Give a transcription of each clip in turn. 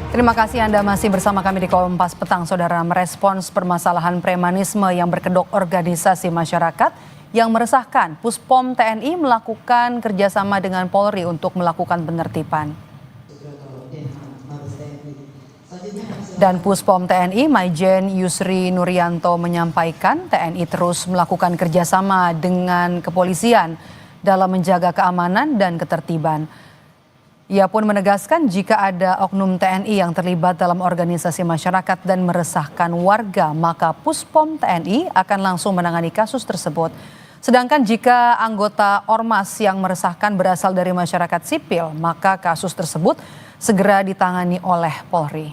Terima kasih Anda masih bersama kami di Kompas Petang. Saudara, merespons permasalahan premanisme yang berkedok organisasi masyarakat yang meresahkan, Puspom TNI melakukan kerjasama dengan Polri untuk melakukan penertiban. Dan Puspom TNI Maijen Yusri Nuryanto menyampaikan TNI terus melakukan kerjasama dengan kepolisian dalam menjaga keamanan dan ketertiban. Ia pun menegaskan jika ada oknum TNI yang terlibat dalam organisasi masyarakat dan meresahkan warga, maka Puspom TNI akan langsung menangani kasus tersebut. Sedangkan jika anggota ormas yang meresahkan berasal dari masyarakat sipil, maka kasus tersebut segera ditangani oleh Polri.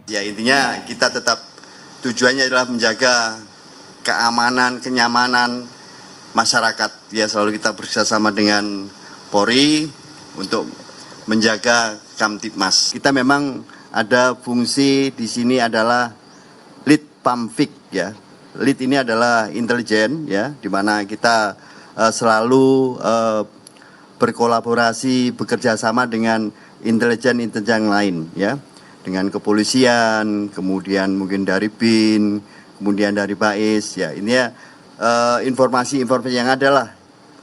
Ya, intinya kita tetap tujuannya adalah menjaga keamanan, kenyamanan masyarakat. Ya, selalu kita bekerjasama dengan Polri untuk menjaga Kamtibmas. Kita memang ada fungsi di sini adalah lead pamfik, ya. Lead ini adalah intelijen, ya, di mana kita selalu berkolaborasi, bekerja sama dengan intelijen lain, ya, dengan kepolisian, kemudian mungkin dari BIN, kemudian dari BAIS, ya. Ini ya informasi-informasi yang ada lah.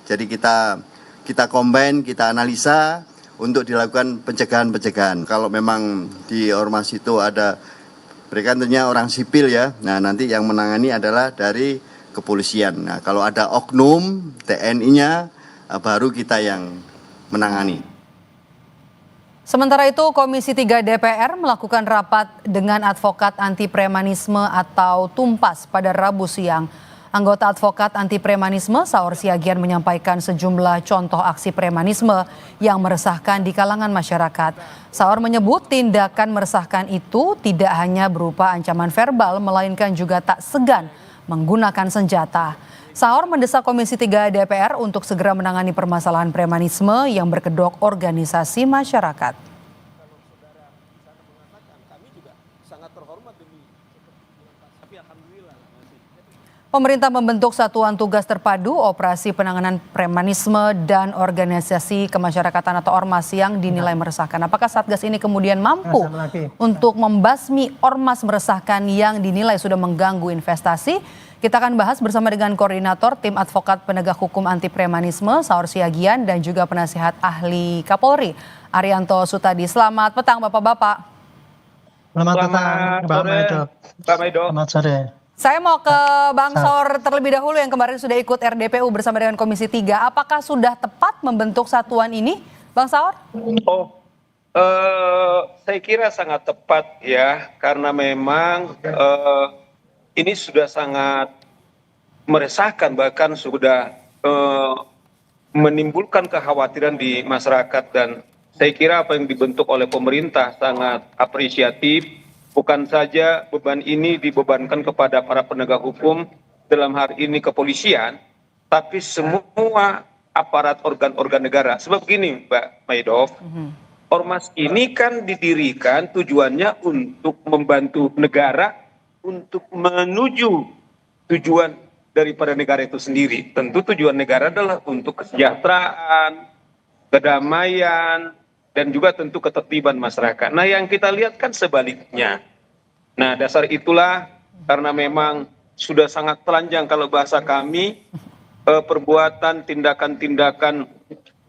Jadi kita combine, kita analisa untuk dilakukan pencegahan-pencegahan. Kalau memang di ormas itu ada, mereka tentunya orang sipil, ya. Nah, nanti yang menangani adalah dari kepolisian. Nah, kalau ada oknum TNI-nya, baru kita yang menangani. Sementara itu, Komisi 3 DPR melakukan rapat dengan advokat anti premanisme atau Tumpas pada Rabu siang. Anggota advokat anti premanisme Saur Siagian menyampaikan sejumlah contoh aksi premanisme yang meresahkan di kalangan masyarakat. Saur menyebut tindakan meresahkan itu tidak hanya berupa ancaman verbal, melainkan juga tak segan menggunakan senjata. Saur mendesak Komisi 3 DPR untuk segera menangani permasalahan premanisme yang berkedok organisasi masyarakat. Pemerintah membentuk Satuan Tugas Terpadu Operasi Penanganan Premanisme dan Organisasi Kemasyarakatan atau Ormas yang dinilai meresahkan. Apakah Satgas ini kemudian mampu untuk membasmi ormas meresahkan yang dinilai sudah mengganggu investasi? Kita akan bahas bersama dengan Koordinator Tim Advokat Penegak Hukum Anti Premanisme Saur Siagian dan juga penasihat ahli Kapolri Arianto Sutadi. Selamat petang Bapak-Bapak. Selamat petang Mbak Maido. Selamat sore. Saya mau ke Bang Saur terlebih dahulu yang kemarin sudah ikut RDPU bersama dengan Komisi 3. Apakah sudah tepat membentuk satuan ini, Bang Saur? Saya kira sangat tepat, ya, karena memang ini sudah sangat meresahkan, bahkan sudah menimbulkan kekhawatiran di masyarakat, dan saya kira apa yang dibentuk oleh pemerintah sangat apresiatif. Bukan saja beban ini dibebankan kepada para penegak hukum, dalam hal ini kepolisian, tapi semua aparat organ-organ negara. Sebab gini, Mbak Maido, ormas ini kan didirikan tujuannya untuk membantu negara untuk menuju tujuan daripada negara itu sendiri. Tentu tujuan negara adalah untuk kesejahteraan, kedamaian, dan juga tentu ketertiban masyarakat. Nah, yang kita lihat kan sebaliknya. Nah, dasar itulah karena memang sudah sangat telanjang kalau bahasa kami, perbuatan tindakan-tindakan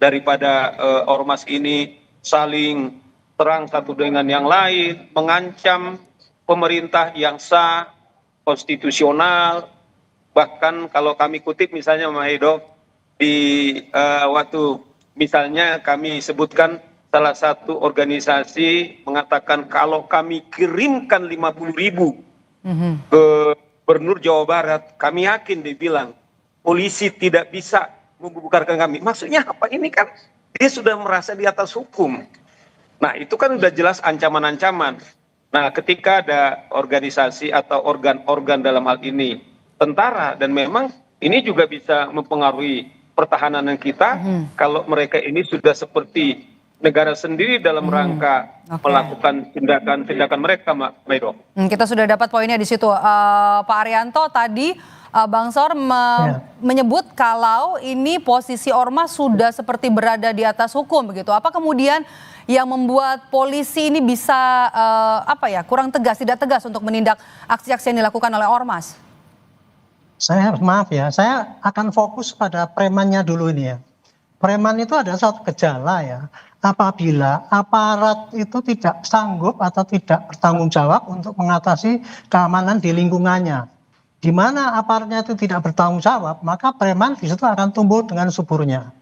daripada ormas ini saling serang satu dengan yang lain, mengancam pemerintah yang sah, konstitusional. Bahkan kalau kami kutip misalnya Maido, di waktu misalnya kami sebutkan salah satu organisasi mengatakan kalau kami kirimkan 50.000 ke Gubernur Jawa Barat, kami yakin dibilang polisi tidak bisa membubarkan kami. Maksudnya apa? Ini kan dia sudah merasa di atas hukum. Nah, itu kan sudah jelas ancaman-ancaman. Nah, ketika ada organisasi atau organ-organ dalam hal ini tentara, dan memang ini juga bisa mempengaruhi pertahanan kita kalau mereka ini sudah seperti negara sendiri dalam rangka melakukan tindakan-tindakan mereka, Mbak Maido. Kita sudah dapat poinnya di situ. Pak Arianto, tadi Bang Saur menyebut kalau ini posisi ormas sudah seperti berada di atas hukum begitu. Apa kemudian yang membuat polisi ini bisa kurang tegas, tidak tegas untuk menindak aksi-aksi yang dilakukan oleh ormas? Saya maaf ya, saya akan fokus pada premannya dulu ini ya. Preman itu ada suatu gejala ya. Apabila aparat itu tidak sanggup atau tidak bertanggung jawab untuk mengatasi keamanan di lingkungannya. Di mana aparatnya itu tidak bertanggung jawab, maka preman di situ akan tumbuh dengan suburnya.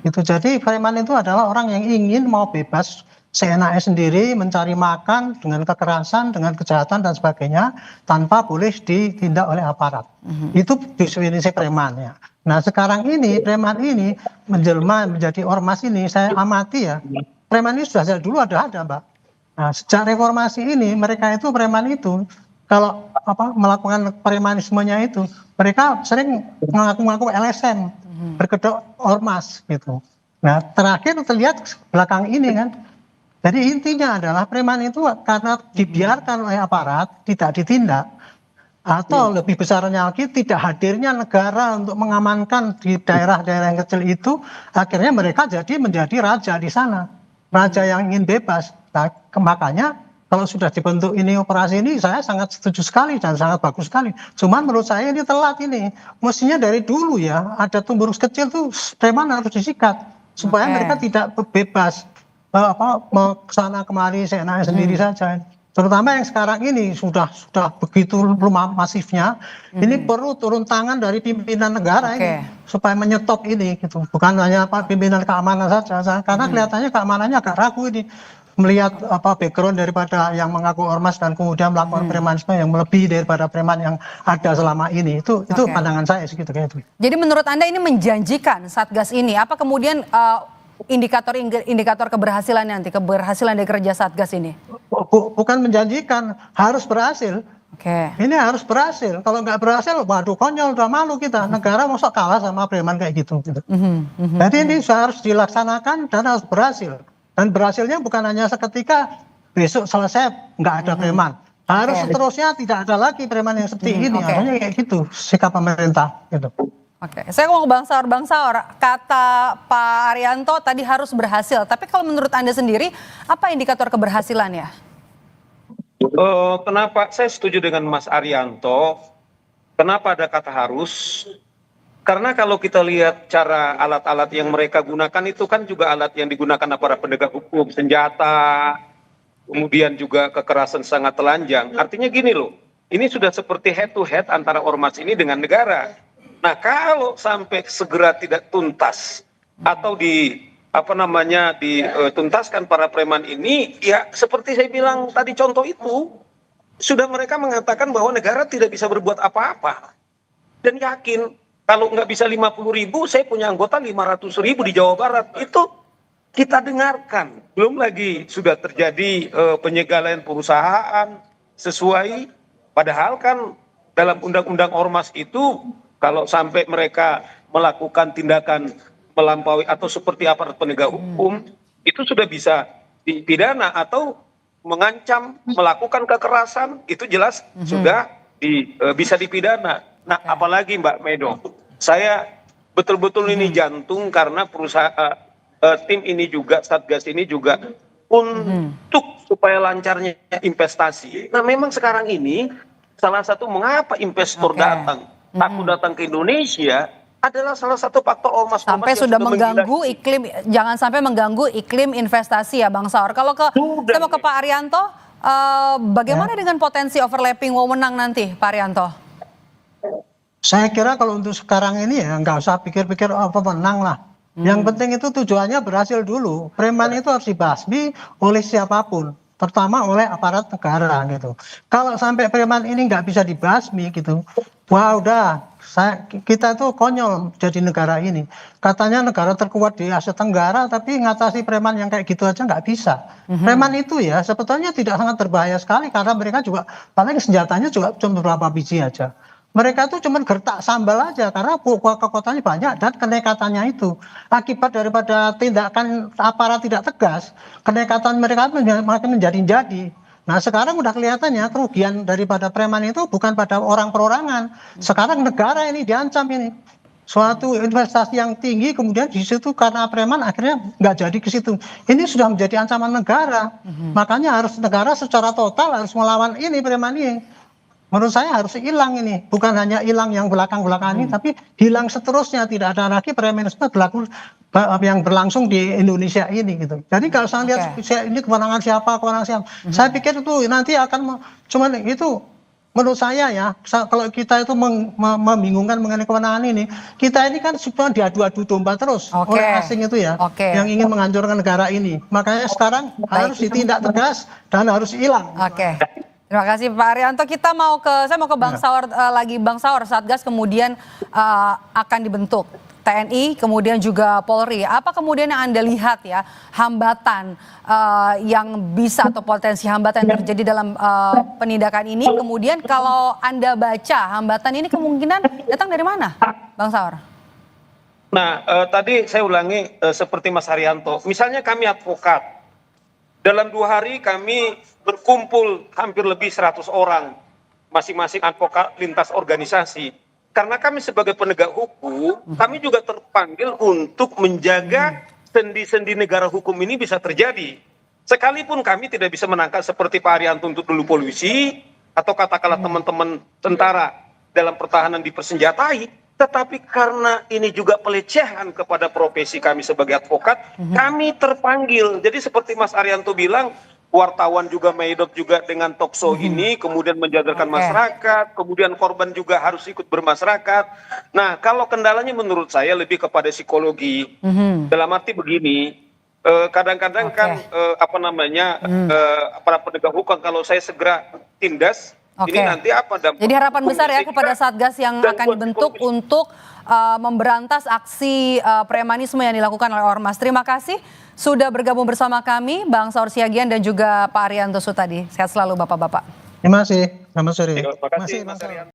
Itu jadi preman itu adalah orang yang ingin mau bebas seenaknya sendiri, mencari makan dengan kekerasan, dengan kejahatan dan sebagainya, tanpa boleh ditindak oleh aparat. Itu definisi preman ya. Nah sekarang ini preman ini menjelma menjadi ormas ini, saya amati ya, preman ini sudah dari dulu ada Mbak. Nah sejak reformasi ini mereka itu preman itu kalau melakukan premanismenya itu mereka sering mengaku-ngaku LSM, berkedok ormas gitu. Nah terakhir terlihat belakang ini kan. Jadi intinya adalah preman itu karena dibiarkan oleh aparat tidak ditindak, atau lebih besarnya lagi tidak hadirnya negara untuk mengamankan di daerah-daerah yang kecil itu, akhirnya mereka menjadi raja di sana, raja yang ingin bebas. Nah, makanya kalau sudah dibentuk ini operasi ini saya sangat setuju sekali dan sangat bagus sekali. Cuman menurut saya ini telat ini. Mestinya dari dulu ya ada tumbuh kecil tuh preman harus disikat supaya mereka tidak bebas kesana kemari seenaknya sendiri saja. Terutama yang sekarang ini sudah begitu masifnya. Ini perlu turun tangan dari pimpinan negara ini supaya menyetop ini gitu. Bukan hanya pimpinan keamanan saja. Karena kelihatannya keamanannya agak ragu ini. Melihat background daripada yang mengaku ormas dan kemudian melakukan premanisme yang melebihi daripada preman yang ada selama ini. Itu pandangan saya segitu kayak itu. Jadi menurut Anda ini menjanjikan Satgas ini? Apa kemudian indikator keberhasilan nanti, keberhasilan dari kerja Satgas ini? Bukan menjanjikan, harus berhasil. Ini harus berhasil. Kalau nggak berhasil, waduh konyol, udah malu kita. Negara masa kalah sama preman kayak gitu. Jadi ini harus dilaksanakan dan harus berhasil. Dan berhasilnya bukan hanya seketika besok selesai nggak ada preman. Harus seterusnya tidak ada lagi preman yang seperti ini. Harusnya kayak gitu sikap pemerintah. Gitu. Saya mau ke Bang Saur, kata Pak Arianto tadi harus berhasil. Tapi kalau menurut Anda sendiri, apa indikator keberhasilannya? Kenapa saya setuju dengan Mas Arianto? Kenapa ada kata harus? Karena kalau kita lihat cara alat-alat yang mereka gunakan itu kan juga alat yang digunakan aparat penegak hukum, senjata, kemudian juga kekerasan sangat telanjang. Artinya gini loh, ini sudah seperti head to head antara ormas ini dengan negara. Nah kalau sampai segera tidak tuntas atau dituntaskan para preman ini, ya seperti saya bilang tadi contoh itu, sudah mereka mengatakan bahwa negara tidak bisa berbuat apa-apa. Dan yakin kalau nggak bisa 50.000, saya punya anggota 500.000 di Jawa Barat. Itu kita dengarkan. Belum lagi sudah terjadi penyegalan perusahaan sesuai. Padahal kan dalam undang-undang ormas itu, kalau sampai mereka melakukan tindakan melampaui atau seperti aparat penegak hukum, itu sudah bisa dipidana atau mengancam melakukan kekerasan, itu jelas sudah bisa dipidana. Nah, apalagi Mbak Medo, saya betul-betul ini jantung karena tim ini juga, Satgas ini juga untuk supaya lancarnya investasi. Nah, memang sekarang ini salah satu mengapa investor takut datang ke Indonesia adalah salah satu faktor ormas sampai sudah mengganggu iklim, jangan sampai mengganggu iklim investasi ya Bang Saur. Kalau saya mau ke Pak Arianto, bagaimana dengan potensi overlapping wewenang nanti Pak Arianto? Saya kira kalau untuk sekarang ini ya nggak usah pikir-pikir apa menang lah. Yang penting itu tujuannya berhasil dulu. Preman itu harus dibasmi oleh siapapun, terutama oleh aparat negara gitu. Kalau sampai preman ini nggak bisa dibasmi gitu, wah udah kita tuh konyol jadi negara ini. Katanya negara terkuat di Asia Tenggara, tapi ngatasi preman yang kayak gitu aja nggak bisa. Preman itu ya sebetulnya tidak sangat berbahaya sekali karena mereka juga paling senjatanya juga cuma beberapa biji aja. Mereka tuh cuma gertak sambal aja karena kekuatannya banyak dan kenekatannya itu akibat daripada tindakan aparat tidak tegas, kenekatan mereka makin menjadi-jadi. Nah sekarang udah kelihatannya kerugian daripada preman itu bukan pada orang perorangan. Sekarang negara ini diancam ini. Suatu investasi yang tinggi kemudian di situ karena preman akhirnya nggak jadi ke situ. Ini sudah menjadi ancaman negara. Makanya harus negara secara total harus melawan ini preman ini. Menurut saya harus hilang ini, bukan hanya hilang yang belakang-belakang ini, tapi hilang seterusnya, tidak ada lagi premanisme yang berlangsung di Indonesia ini gitu. Jadi kalau saya lihat ini kewenangan siapa, saya pikir itu nanti akan cuman itu menurut saya ya, kalau kita itu membingungkan mengenai kewenangan ini, kita ini kan cuma diadu-adu domba terus oleh asing itu ya, yang ingin menghancurkan negara ini. Makanya sekarang harus ditindak tegas dan harus hilang. Terima kasih Pak Arianto. Saya mau ke Bang Saur lagi. Bang Saur, Satgas kemudian akan dibentuk. TNI kemudian juga Polri. Apa kemudian yang Anda lihat ya hambatan yang bisa atau potensi hambatan yang terjadi dalam penindakan ini? Kemudian kalau Anda baca hambatan ini kemungkinan datang dari mana, Bang Saur? Nah, tadi saya ulangi seperti Mas Haryanto. Misalnya kami advokat, dalam 2 hari kami berkumpul hampir lebih 100 orang, masing-masing advokat lintas organisasi. Karena kami sebagai penegak hukum, kami juga terpanggil untuk menjaga sendi-sendi negara hukum ini bisa terjadi. Sekalipun kami tidak bisa menangkap seperti Pak Arianto untuk dulu polisi, atau katakanlah teman-teman tentara dalam pertahanan dipersenjatai, tetapi karena ini juga pelecehan kepada profesi kami sebagai advokat, kami terpanggil. Jadi seperti Mas Arianto bilang, wartawan juga medot juga dengan talkshow ini, kemudian menjadarkan masyarakat, kemudian korban juga harus ikut bermasyarakat. Nah, kalau kendalanya menurut saya lebih kepada psikologi. Dalam arti begini, kadang-kadang kan para penegak hukum kalau saya segera tindas, ini nanti apa dampaknya? Jadi harapan besar ya kepada Satgas yang akan dibentuk untuk memberantas aksi premanisme yang dilakukan oleh Ormas. Terima kasih sudah bergabung bersama kami, Bang Saur Siagian dan juga Pak Arianto Sutadi. Sehat selalu Bapak-Bapak. Terima kasih. Selamat sore. Terima kasih Mas Arianto.